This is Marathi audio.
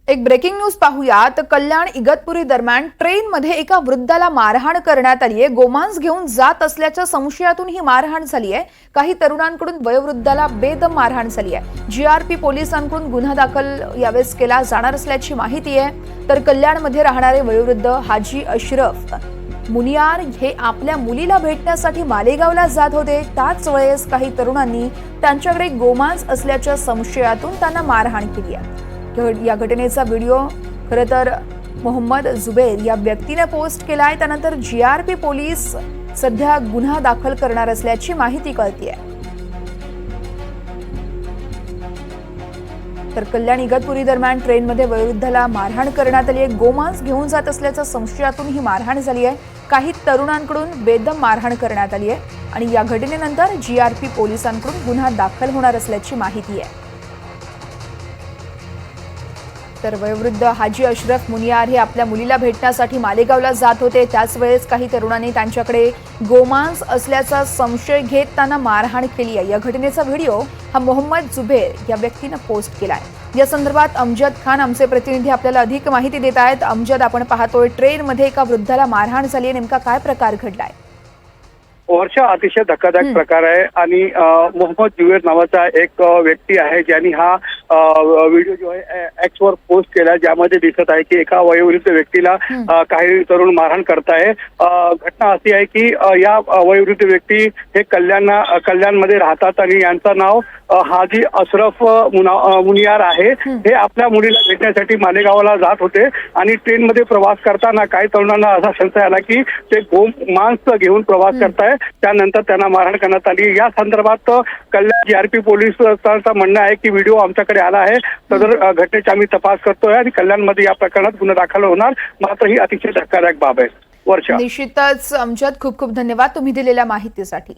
एक ब्रेकिंग न्यूज पाहूयात। कल्याण इगतपुरी दरम्यान ट्रेनमध्ये एका वृद्धाला मारहाण करण्यात आली आहे। गोमांस घेऊन जात असल्याच्या संशयातून ही मारहाण झाली आहे। काही तरुणांकडून वयोवृद्धाला बेदम मारहाण झाली आहे। जीआरपी पोलिसांकडून गुन्हा दाखल यावेळेस केला जाणार असल्याची माहिती आहे। तर कल्याणमध्ये राहणारे वयोवृद्ध हाजी अशरफ मुनियार हे आपल्या मुलीला भेटण्यासाठी मालेगावला जात होते। त्याच वेळेस काही तरुणांनी त्यांच्याकडे गोमांस असल्याच्या संशयातून त्यांना मारहाण केली आहे। या घटनेचा व्हिडिओ खरं तर मोहम्मद जुबेर या व्यक्तीने पोस्ट केलाय। त्यानंतर जीआरपी पोलीस सध्या गुन्हा दाखल करणार असल्याची माहिती कळतेय। तर कल्याण इगतपुरी दरम्यान ट्रेनमध्ये वयोवृद्धाला मारहाण करण्यात आली आहे। गोमांस घेऊन जात असल्याच्या संशयातून ही मारहाण झाली आहे। काही तरुणांकडून बेदम मारहाण करण्यात आली आहे आणि या घटनेनंतर जीआरपी पोलिसांकडून गुन्हा दाखल होणार असल्याची माहिती आहे। तर वयोवृद्ध हाजी अशरफ मुनियार हे आपल्या मुलीला भेटण्यासाठी मालेगावला जात होते। त्याच वेळेस काही तरुणांनी त्यांच्याकडे गोमांस असल्याचा संशय घेत त्यांना मारहाण केली आहे। या घटनेचा व्हिडिओ हा मोहम्मद जुबेर या व्यक्तीने पोस्ट केलाय। या संदर्भात अमजद खान आमचे प्रतिनिधी आपल्याला अधिक माहिती देत आहेत। अमजद, आपण पाहतोय ट्रेनमध्ये एका वृद्धाला मारहाण झाली आहे, नेमका काय प्रकार घडलाय? वर्षा अतिशय धक्कादायक प्रकार आहे आणि मोहम्मद जुबेर नावाचा एक व्यक्ती आहे ज्यांनी हा व्हिडिओ जो आहे एक्स वर पोस्ट केला, ज्यामध्ये दिसत आहे की एका वयोवृद्ध व्यक्तीला काही तरुण मारहाण करताय। घटना अशी आहे की या वयोवृद्ध व्यक्ती हे कल्याणमध्ये राहतात आणि यांचं नाव हाजी अशरफ मुनियार आहे। हे आपल्या मुलीला भेटण्यासाठी मालेगावला जात होते आणि ट्रेनमध्ये प्रवास करताना काही तरुणांना असा संशय आला की ते गोमांस घेऊन प्रवास करताय। त्यानंतर त्यांना मारहाण करण्यात आली। या संदर्भात कल्याण जीआरपी पोलिसांचं म्हणणं आहे की व्हिडिओ आमच्याकडे आला आहे, सदर घटनेचा आम्ही तपास करतोय आणि कल्याणमध्ये या प्रकरणात गुन्हा दाखल होणार। मात्र ही अतिशय धक्कादायक बाब आहे। वर्षा, निश्चितच अमजद, खूप खूप धन्यवाद तुम्ही दिलेल्या माहितीसाठी।